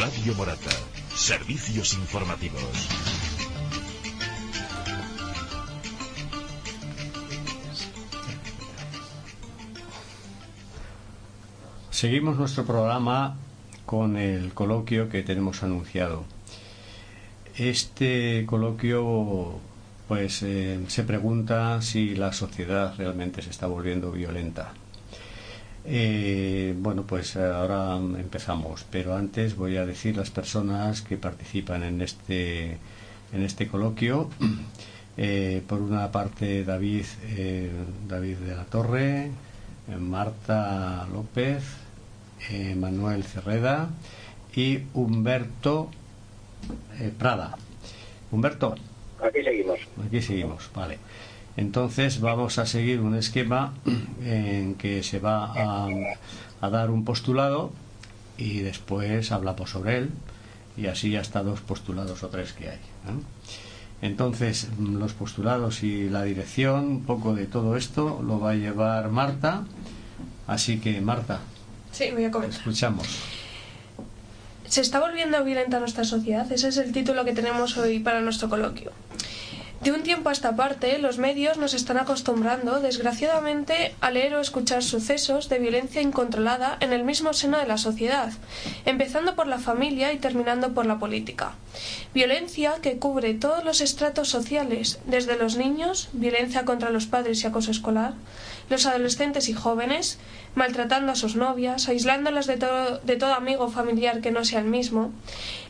Radio Morata. Servicios informativos. Seguimos nuestro programa con el coloquio que tenemos anunciado. Este coloquio pues se pregunta si la sociedad realmente se está volviendo violenta. Bueno, pues ahora empezamos, pero antes voy a decir las personas que participan en este coloquio. Por una parte David de la Torre, Marta López, Manuel Cerreda y Humberto Prada. Humberto. Aquí seguimos, vale. Entonces vamos a seguir un esquema en que se va a dar un postulado y después hablamos sobre él, y así hasta 2 postulados o 3 que hay, ¿no? Entonces los postulados y la dirección, un poco de todo esto lo va a llevar Marta, así que Marta, sí, voy a comentar. Escuchamos. ¿Se está volviendo violenta nuestra sociedad? Ese es el título que tenemos hoy para nuestro coloquio. De un tiempo a esta parte, los medios nos están acostumbrando, desgraciadamente, a leer o escuchar sucesos de violencia incontrolada en el mismo seno de la sociedad, empezando por la familia y terminando por la política. Violencia que cubre todos los estratos sociales, desde los niños, violencia contra los padres y acoso escolar, los adolescentes y jóvenes, maltratando a sus novias, aislándolas de todo amigo o familiar que no sea el mismo,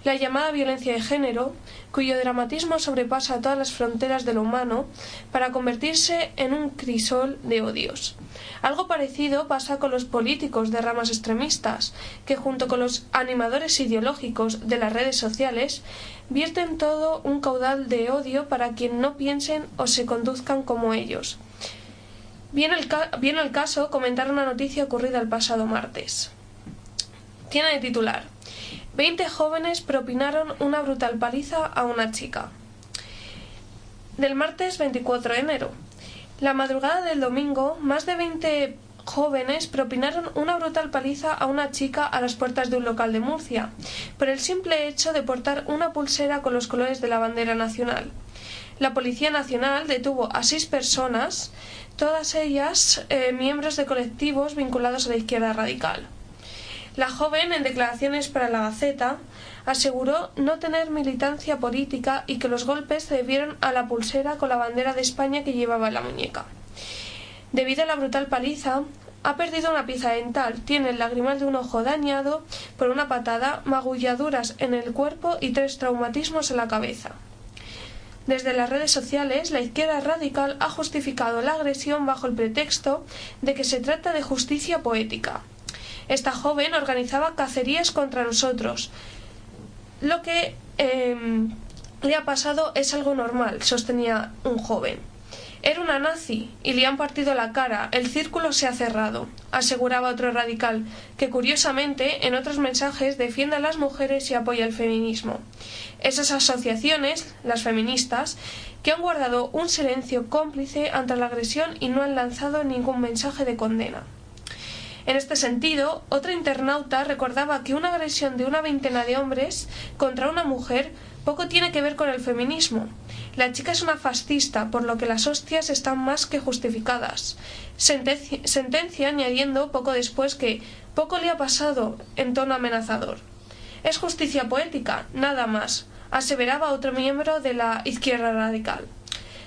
la llamada violencia de género, cuyo dramatismo sobrepasa todas las fronteras de lo humano para convertirse en un crisol de odios. Algo parecido pasa con los políticos de ramas extremistas, que junto con los animadores ideológicos de las redes sociales vierten todo un caudal de odio para quien no piensen o se conduzcan como ellos. Viene al caso comentar una noticia ocurrida el pasado martes. Tiene de titular: 20 jóvenes propinaron una brutal paliza a una chica. Del martes 24 de enero. La madrugada del domingo, más de 20 jóvenes propinaron una brutal paliza a una chica a las puertas de un local de Murcia, por el simple hecho de portar una pulsera con los colores de la bandera nacional. La Policía Nacional detuvo a 6 personas, todas ellas miembros de colectivos vinculados a la izquierda radical. La joven, en declaraciones para la Gaceta, aseguró no tener militancia política y que los golpes se debieron a la pulsera con la bandera de España que llevaba en la muñeca. Debido a la brutal paliza, ha perdido una pieza dental, tiene el lagrimal de un ojo dañado por una patada, magulladuras en el cuerpo y 3 traumatismos en la cabeza. Desde las redes sociales, la izquierda radical ha justificado la agresión bajo el pretexto de que se trata de justicia poética. Esta joven organizaba cacerías contra nosotros. Lo que le ha pasado es algo normal, sostenía un joven. Era una nazi y le han partido la cara, el círculo se ha cerrado, aseguraba otro radical, que curiosamente en otros mensajes defiende a las mujeres y apoya el feminismo. Esas asociaciones, las feministas, que han guardado un silencio cómplice ante la agresión y no han lanzado ningún mensaje de condena. En este sentido, otra internauta recordaba que una agresión de una veintena de hombres contra una mujer poco tiene que ver con el feminismo. La chica es una fascista, por lo que las hostias están más que justificadas. Sentencia añadiendo poco después que poco le ha pasado, en tono amenazador. Es justicia poética, nada más, aseveraba otro miembro de la izquierda radical.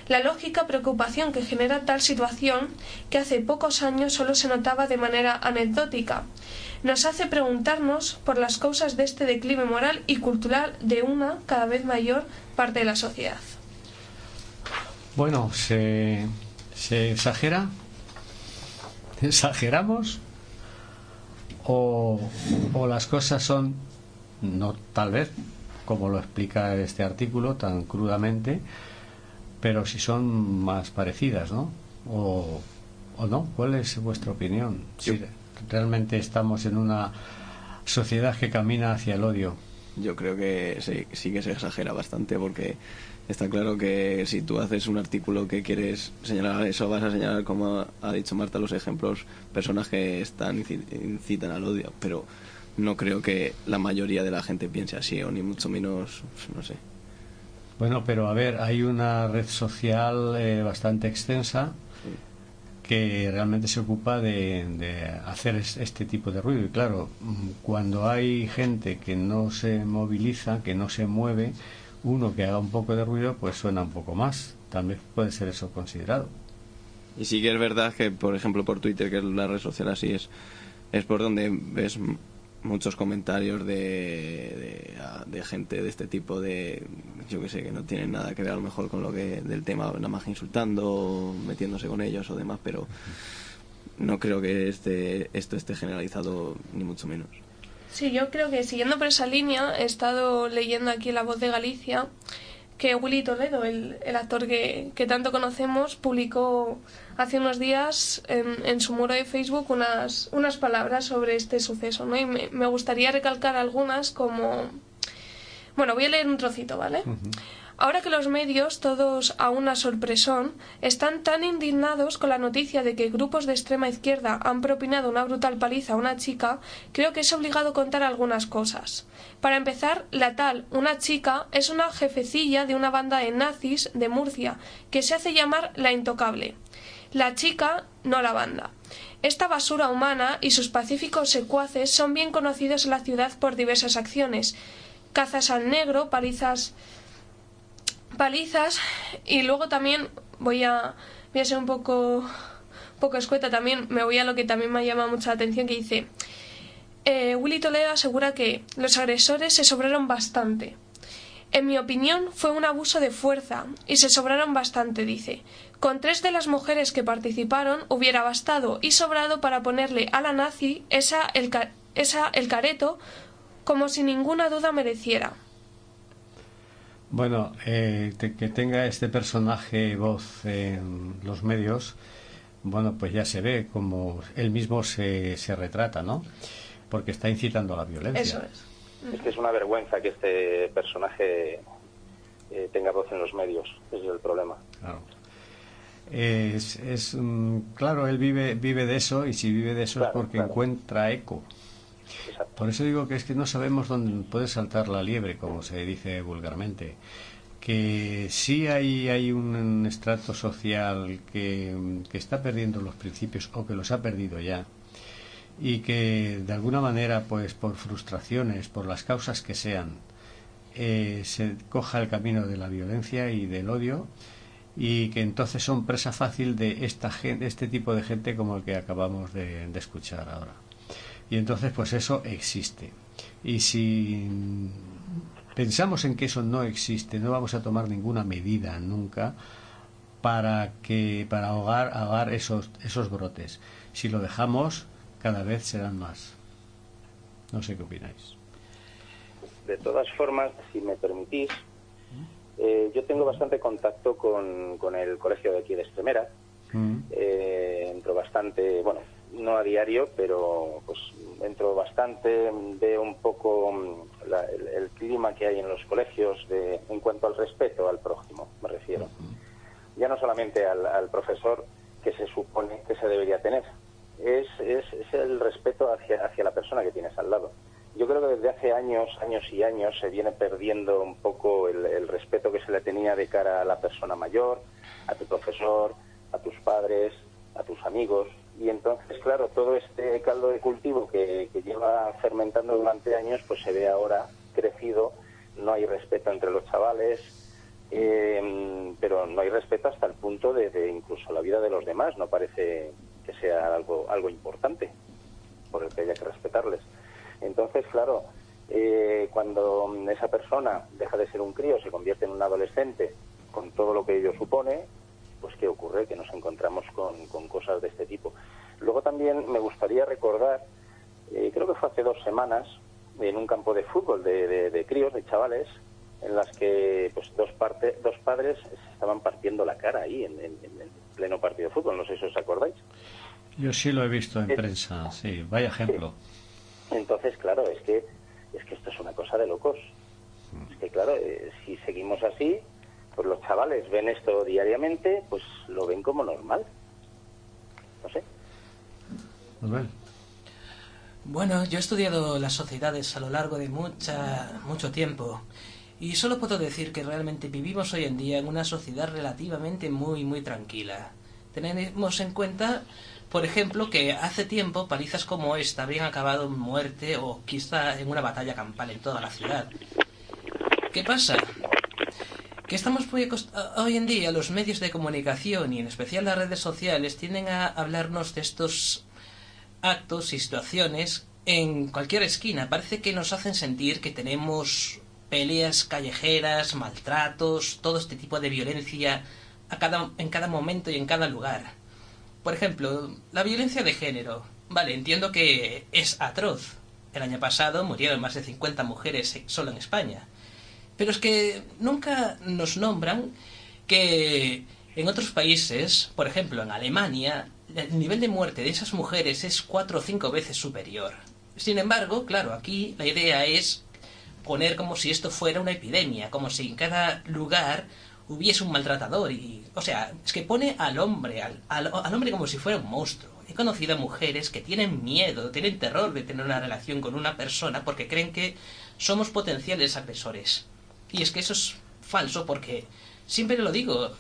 La lógica preocupación que genera tal situación, que hace pocos años solo se notaba de manera anecdótica, nos hace preguntarnos por las causas de este declive moral y cultural de una cada vez mayor parte de la sociedad. Bueno, ¿se exagera? ¿Exageramos? ¿O las cosas son, no tal vez, como lo explica este artículo tan crudamente, pero si son más parecidas, ¿no? ¿O no? ¿Cuál es vuestra opinión? Si realmente estamos en una sociedad que camina hacia el odio. Yo creo que sí que se exagera bastante, porque está claro que si tú haces un artículo que quieres señalar eso, vas a señalar, como ha dicho Marta, los ejemplos, personas que incitan al odio, pero no creo que la mayoría de la gente piense así, o ni mucho menos, no sé. Bueno, pero a ver, hay una red social bastante extensa que realmente se ocupa de hacer este tipo de ruido. Y claro, cuando hay gente que no se moviliza, que no se mueve, uno que haga un poco de ruido, pues suena un poco más. También puede ser eso considerado. Y sí que es verdad que, por ejemplo, por Twitter, que es la red social así, es por donde ves muchos comentarios de gente de este tipo, de yo que sé, que no tienen nada que ver a lo mejor con lo que del tema, nada más insultando, metiéndose con ellos o demás, pero no creo que esto esté generalizado ni mucho menos. Sí, yo creo que siguiendo por esa línea he estado leyendo aquí en La Voz de Galicia que Willy Toledo, el actor que tanto conocemos, publicó hace unos días en su muro de Facebook unas palabras sobre este suceso, ¿no? Y me gustaría recalcar algunas como... Bueno, voy a leer un trocito, ¿vale? Ahora que los medios, todos a una sorpresón, están tan indignados con la noticia de que grupos de extrema izquierda han propinado una brutal paliza a una chica, creo que es obligado contar algunas cosas. Para empezar, la tal, una chica, es una jefecilla de una banda de nazis de Murcia, que se hace llamar La Intocable. La chica, no la banda. Esta basura humana y sus pacíficos secuaces son bien conocidos en la ciudad por diversas acciones. Cazas al negro, palizas, y luego también voy a ser un poco escueta, también me voy a lo que también me llama mucho la atención, que dice Willy Toledo asegura que los agresores se sobraron bastante. En mi opinión fue un abuso de fuerza y se sobraron bastante, dice. Con 3 de las mujeres que participaron hubiera bastado y sobrado para ponerle a la nazi el careto como si ninguna duda mereciera. Bueno, que tenga este personaje voz en los medios, bueno, pues ya se ve como él mismo se retrata, ¿no? Porque está incitando a la violencia. Eso es. Es que es una vergüenza que este personaje tenga voz en los medios. Ese es el problema. Claro. Claro, él vive de eso, y si vive de eso es porque encuentra eco. Exacto. Por eso digo que es que no sabemos dónde puede saltar la liebre, como se dice vulgarmente. Que sí hay un estrato social que está perdiendo los principios, o que los ha perdido ya, y que de alguna manera, pues por frustraciones, por las causas que sean, se coja el camino de la violencia y del odio, y que entonces son presa fácil de este tipo de gente como el que acabamos de escuchar ahora. Y entonces pues eso existe, y si pensamos en que eso no existe, no vamos a tomar ninguna medida nunca para ahogar esos brotes. Si lo dejamos, cada vez serán más. No sé qué opináis. De todas formas, si me permitís, yo tengo bastante contacto con el colegio de aquí de Extremera. Entro bastante, bueno, no a diario, pero pues entro bastante, veo un poco el clima que hay en los colegios en cuanto al respeto al prójimo, me refiero. Ya no solamente al profesor, que se supone que se debería tener, es el respeto hacia la persona que tienes al lado. Yo creo que desde hace años y años se viene perdiendo un poco el respeto que se le tenía de cara a la persona mayor, a tu profesor, a tus padres, a tus amigos. Y entonces, claro, todo este caldo de cultivo que lleva fermentando durante años, pues se ve ahora crecido. No hay respeto entre los chavales, pero no hay respeto hasta el punto de incluso la vida de los demás. No parece que sea algo importante por el que haya que respetarles. Entonces, claro, cuando esa persona deja de ser un crío, se convierte en un adolescente, con todo lo que ello supone, pues ¿qué ocurre? Que nos encontramos con cosas de este tipo. Luego también me gustaría recordar, creo que fue hace 2 semanas, en un campo de fútbol de críos, de chavales, en las que pues dos padres se estaban partiendo la cara ahí en pleno partido de fútbol. No sé si os acordáis. Yo sí lo he visto en prensa, sí, vaya ejemplo. Sí. Entonces, claro, es que esto es una cosa de locos. Es que, claro, si seguimos así, pues los chavales ven esto diariamente, pues lo ven como normal. No sé. Pues bueno. Bueno, yo he estudiado las sociedades a lo largo de mucho tiempo y solo puedo decir que realmente vivimos hoy en día en una sociedad relativamente muy tranquila. Tenemos en cuenta, por ejemplo, que hace tiempo palizas como esta habrían acabado en muerte o quizá en una batalla campal en toda la ciudad. ¿Qué pasa? Que estamos hoy en día los medios de comunicación y en especial las redes sociales tienden a hablarnos de estos actos y situaciones en cualquier esquina. Parece que nos hacen sentir que tenemos peleas callejeras, maltratos, todo este tipo de violencia en cada momento y en cada lugar. Por ejemplo, la violencia de género. Vale, entiendo que es atroz. El año pasado murieron más de 50 mujeres solo en España. Pero es que nunca nos nombran que en otros países, por ejemplo en Alemania, el nivel de muerte de esas mujeres es 4 o 5 veces superior. Sin embargo, claro, aquí la idea es poner como si esto fuera una epidemia, como si en cada lugar hubiese un maltratador. O sea, es que pone al hombre como si fuera un monstruo. He conocido a mujeres que tienen miedo, tienen terror de tener una relación con una persona porque creen que somos potenciales agresores. Y es que eso es falso porque, siempre lo digo,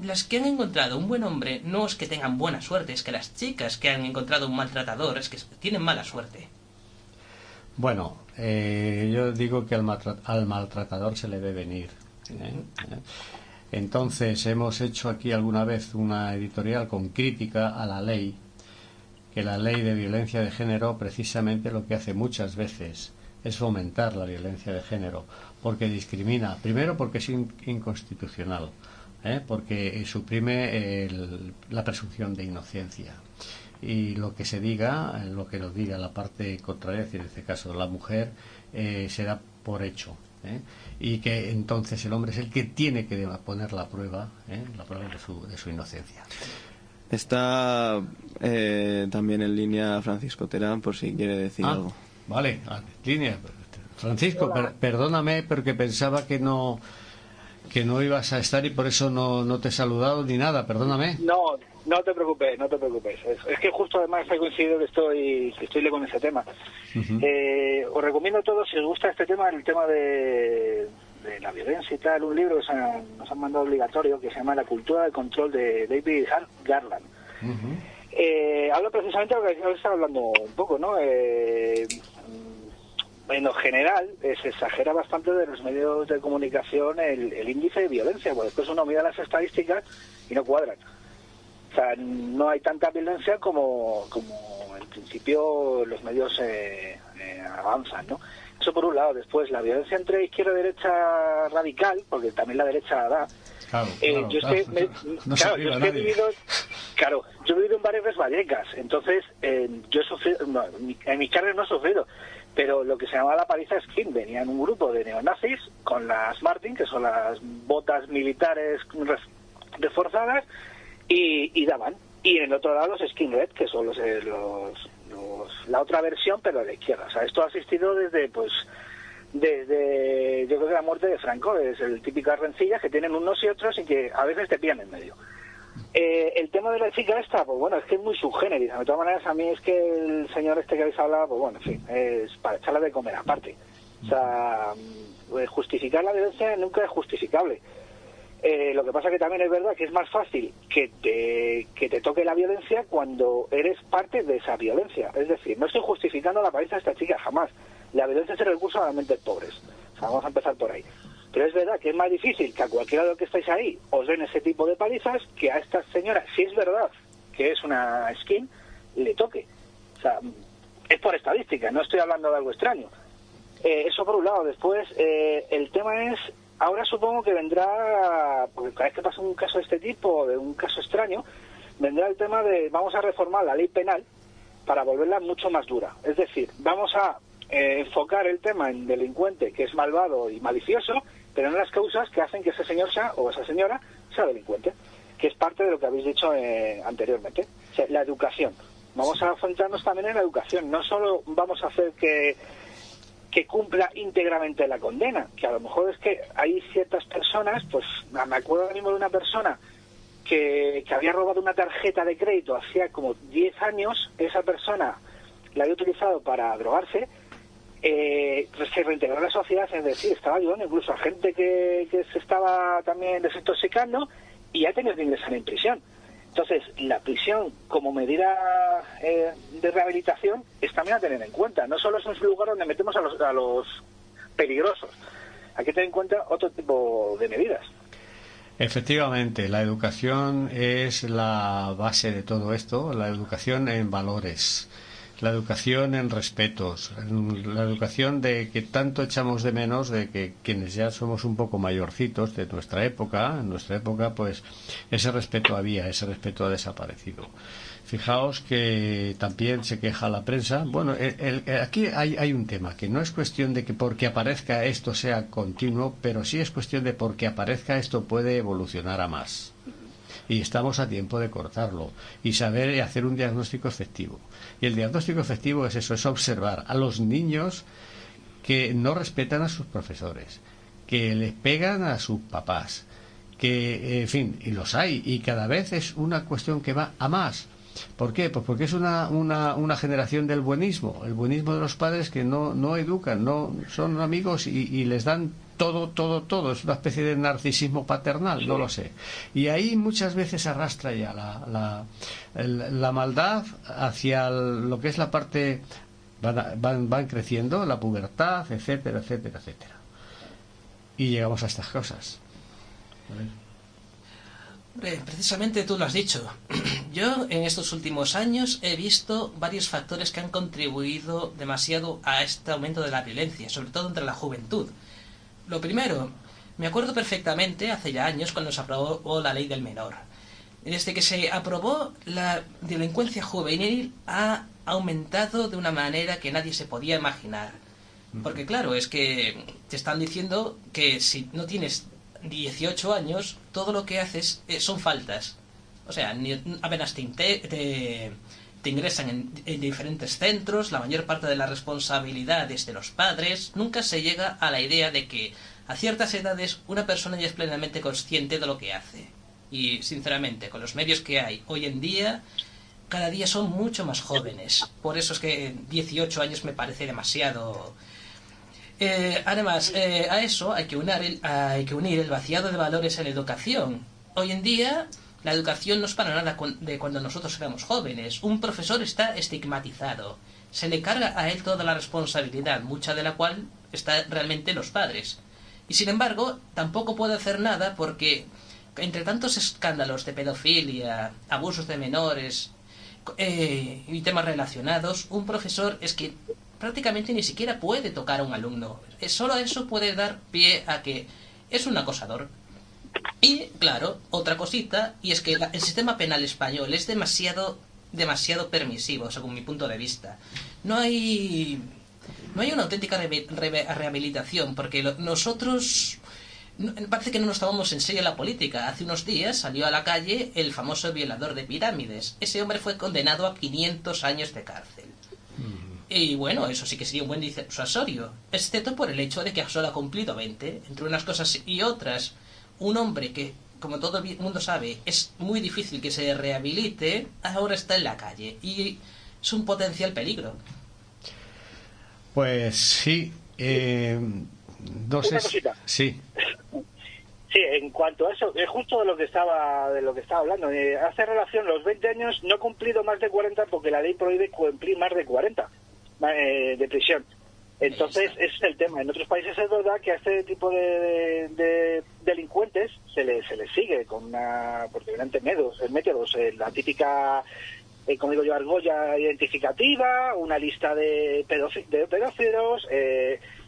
las que han encontrado un buen hombre no es que tengan buena suerte, es que las chicas que han encontrado un maltratador es que tienen mala suerte. Bueno, yo digo que al maltratador se le ve venir. Entonces, hemos hecho aquí alguna vez una editorial con crítica a la ley, que la ley de violencia de género precisamente lo que hace muchas veces es fomentar la violencia de género, porque discrimina, primero porque es inconstitucional, porque suprime la presunción de inocencia, y lo que se diga, lo que nos diga la parte contraria, en este caso la mujer, se da por hecho, y que entonces el hombre es el que tiene que poner la prueba de su inocencia. Está también en línea Francisco Terán, por si quiere decir algo. Vale, línea. Francisco, perdóname, porque pensaba que no ibas a estar y por eso no te he saludado ni nada, perdóname. No te preocupes. Es que justo además he coincidido que estoy con ese tema. Os recomiendo a todos, si os gusta este tema, el tema de la violencia y tal, un libro que nos han mandado obligatorio que se llama La cultura del control, de David Garland. Habla precisamente de lo que estaba hablando un poco, ¿no? En lo general, se exagera bastante de los medios de comunicación el índice de violencia, porque después uno mira las estadísticas y no cuadran. O sea, no hay tanta violencia como en principio los medios avanzan, ¿no? Eso por un lado. Después, la violencia entre izquierda y derecha radical, porque también la derecha da. Yo he vivido en varias Vallecas, entonces yo he sufrido, en mis carnes no he sufrido, pero lo que se llamaba la paliza skin, venían un grupo de neonazis con las Martin, que son las botas militares reforzadas, y daban. Y en el otro lado los skinhead, que son la otra versión, pero de la izquierda. O sea, esto ha asistido desde yo creo que la muerte de Franco, es el típico rencillas que tienen unos y otros y que a veces te pillan en medio. El tema de la chica esta, pues bueno, es que es muy subgéneris. De todas maneras, a mí es que el señor este que habéis hablado, pues bueno, en fin, es para echarla de comer aparte. O sea, justificar la violencia nunca es justificable. Lo que pasa que también es verdad que es más fácil que te toque la violencia cuando eres parte de esa violencia. Es decir, no estoy justificando la paliza de esta chica, jamás. La violencia es el recurso a las mentes pobres. O sea, vamos a empezar por ahí. Pero es verdad que es más difícil que a cualquiera de los que estáis ahí os den ese tipo de palizas que a esta señora, si es verdad que es una skin, le toque. O sea, es por estadística, no estoy hablando de algo extraño. Eso por un lado. Después, el tema es, ahora supongo que vendrá, porque cada vez que pasa un caso de este tipo, de un caso extraño, vendrá el tema de, vamos a reformar la ley penal para volverla mucho más dura. Es decir, vamos a enfocar el tema en delincuente que es malvado y malicioso, pero no las causas que hacen que ese señor o esa señora sea delincuente, que es parte de lo que habéis dicho anteriormente. O sea, la educación. Vamos a centrarnos también en la educación. No solo vamos a hacer que cumpla íntegramente la condena, que a lo mejor es que hay ciertas personas, pues me acuerdo ahora mismo de una persona que había robado una tarjeta de crédito hacía como 10 años. Esa persona la había utilizado para drogarse, se reintegró en la sociedad, es decir, estaba ayudando incluso a gente que se estaba también desintoxicando y ha tenido que ingresar en prisión. Entonces, la prisión como medida de rehabilitación es también a tener en cuenta. No solo es un lugar donde metemos a los peligrosos. Hay que tener en cuenta otro tipo de medidas. Efectivamente, la educación es la base de todo esto, la educación en valores, la educación en respetos, la educación de que tanto echamos de menos, de que quienes ya somos un poco mayorcitos de nuestra época, en nuestra época pues ese respeto había, ese respeto ha desaparecido. Fijaos que también se queja la prensa. Bueno, aquí hay un tema, que no es cuestión de que porque aparezca esto sea continuo, pero sí es cuestión de porque aparezca esto puede evolucionar a más. Y estamos a tiempo de cortarlo y saber y hacer un diagnóstico efectivo. Y el diagnóstico efectivo es eso, es observar a los niños que no respetan a sus profesores, que les pegan a sus papás, que, en fin, y los hay, y cada vez es una cuestión que va a más. ¿Por qué? Pues porque es una generación del buenismo, el buenismo de los padres que no educan, no son amigos y les dan todo, es una especie de narcisismo paternal, no lo sé. Y ahí muchas veces arrastra ya la maldad hacia lo que es la parte, van creciendo, la pubertad, etcétera. Y llegamos a estas cosas. A ver. Precisamente tú lo has dicho. Yo en estos últimos años he visto varios factores que han contribuido demasiado a este aumento de la violencia, sobre todo entre la juventud. Lo primero, me acuerdo perfectamente hace ya años cuando se aprobó la ley del menor. Desde que se aprobó, la delincuencia juvenil ha aumentado de una manera que nadie se podía imaginar. Porque claro, es que te están diciendo que si no tienes 18 años, todo lo que haces son faltas. O sea, apenas te ingresan en diferentes centros, la mayor parte de la responsabilidad es de los padres. Nunca se llega a la idea de que a ciertas edades una persona ya es plenamente consciente de lo que hace. Y sinceramente, con los medios que hay hoy en día, cada día son mucho más jóvenes. Por eso es que 18 años me parece demasiado. Además, a eso hay que unir el vaciado de valores en la educación. Hoy en día, la educación no es para nada de cuando nosotros éramos jóvenes. Un profesor está estigmatizado. Se le carga a él toda la responsabilidad, mucha de la cual está realmente en los padres. Y sin embargo, tampoco puede hacer nada porque, entre tantos escándalos de pedofilia, abusos de menores y temas relacionados, un profesor es que prácticamente ni siquiera puede tocar a un alumno. Solo eso puede dar pie a que es un acosador. Y, claro, otra cosita, y es que el sistema penal español es demasiado permisivo, según mi punto de vista. No hay una auténtica rehabilitación, porque nosotros parece que no nos tomamos en serio la política. Hace unos días salió a la calle el famoso violador de pirámides. Ese hombre fue condenado a 500 años de cárcel. Y bueno, eso sí que sería un buen disuasorio, excepto por el hecho de que solo ha cumplido 20. Entre unas cosas y otras, un hombre que, como todo el mundo sabe, es muy difícil que se rehabilite, ahora está en la calle y es un potencial peligro. Pues sí, no sé. Una cosita. Sí. Sí, en cuanto a eso, es justo de lo que estaba hablando. Hace relación, los 20 años no he cumplido más de 40 porque la ley prohíbe cumplir más de 40 de prisión. Entonces, ese es el tema. En otros países es verdad que a este tipo de delincuentes se les sigue con por diferentes métodos. La típica, como digo yo, argolla identificativa, una lista de pedófilos.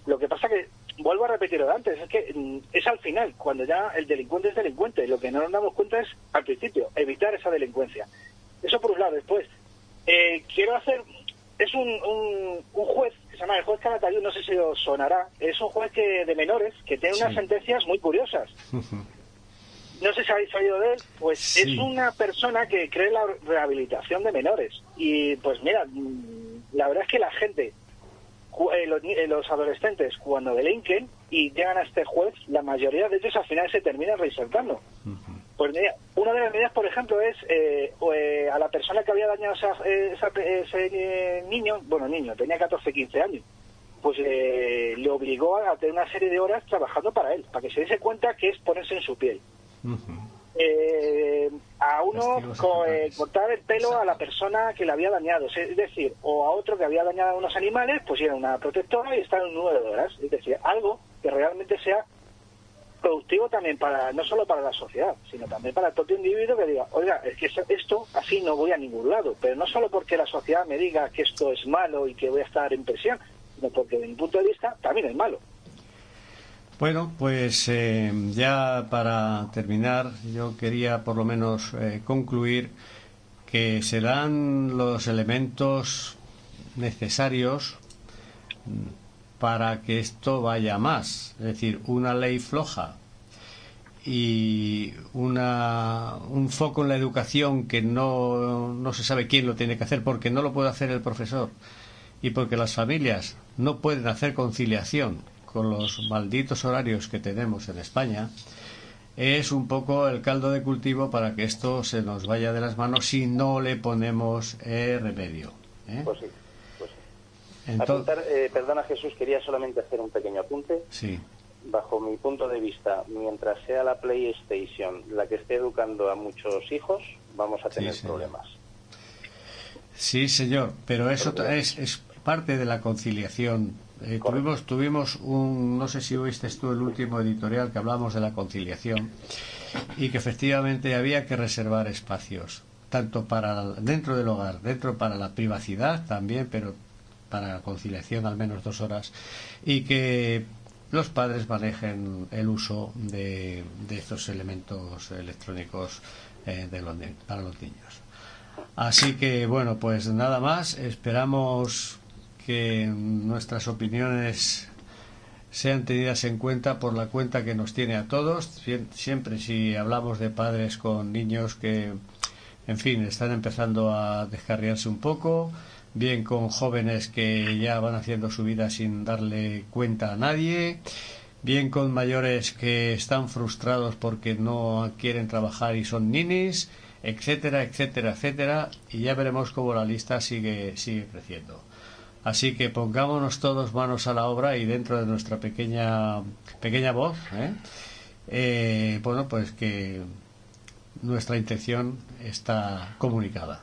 Lo que pasa que, vuelvo a repetirlo de antes, es que es al final, cuando ya el delincuente es delincuente. Lo que no nos damos cuenta es, al principio, evitar esa delincuencia. Eso por un lado. Después, quiero hacer... Es un juez que se llama el juez Calatayud, no sé si os sonará. Es un juez de menores que tiene unas sentencias muy curiosas. No sé si habéis oído de él. Pues sí. Es una persona que cree la rehabilitación de menores. Y pues mira, la verdad es que la gente, los adolescentes, cuando delinquen y llegan a este juez, la mayoría de ellos al final se terminan reinsertando. Pues mira, una de las medidas, por ejemplo, es a la persona que había dañado ese niño, tenía 14, 15 años, pues le obligó a tener una serie de horas trabajando para él, para que se diese cuenta que es ponerse en su piel. A uno cortar el pelo a la persona que le había dañado, es decir, o a otro que había dañado a unos animales, pues era una protectora y estar en 9 horas, es decir, algo que realmente sea productivo también no solo para la sociedad, sino también para el propio individuo, que diga, oiga, es que esto así no voy a ningún lado, pero no solo porque la sociedad me diga que esto es malo y que voy a estar en prisión, sino porque desde mi punto de vista también es malo. Bueno, pues ya para terminar, yo quería por lo menos concluir que serán los elementos necesarios para que esto vaya más. Es decir, una ley floja y un foco en la educación que no se sabe quién lo tiene que hacer, porque no lo puede hacer el profesor y porque las familias no pueden hacer conciliación con los malditos horarios que tenemos en España, es un poco el caldo de cultivo para que esto se nos vaya de las manos si no le ponemos remedio. Pues sí. Perdona, Jesús, quería solamente hacer un pequeño apunte. Sí. Bajo mi punto de vista, mientras sea la PlayStation la que esté educando a muchos hijos, vamos a tener problemas. Sí, señor, pero eso es parte de la conciliación. Tuvimos no sé si oíste tú el último editorial que hablamos de la conciliación y que efectivamente había que reservar espacios, tanto para dentro del hogar, para la privacidad también, pero para la conciliación al menos 2 horas, y que los padres manejen el uso de estos elementos electrónicos para los niños. Así que bueno, pues nada más, esperamos que nuestras opiniones sean tenidas en cuenta por la cuenta que nos tiene a todos. Siempre si hablamos de padres con niños que, en fin, están empezando a descarriarse un poco, bien con jóvenes que ya van haciendo su vida sin darle cuenta a nadie, bien con mayores que están frustrados porque no quieren trabajar y son ninis, etcétera, etcétera, etcétera, y ya veremos cómo la lista sigue creciendo. Así que pongámonos todos manos a la obra y dentro de nuestra pequeña voz, bueno, pues que nuestra intención está comunicada.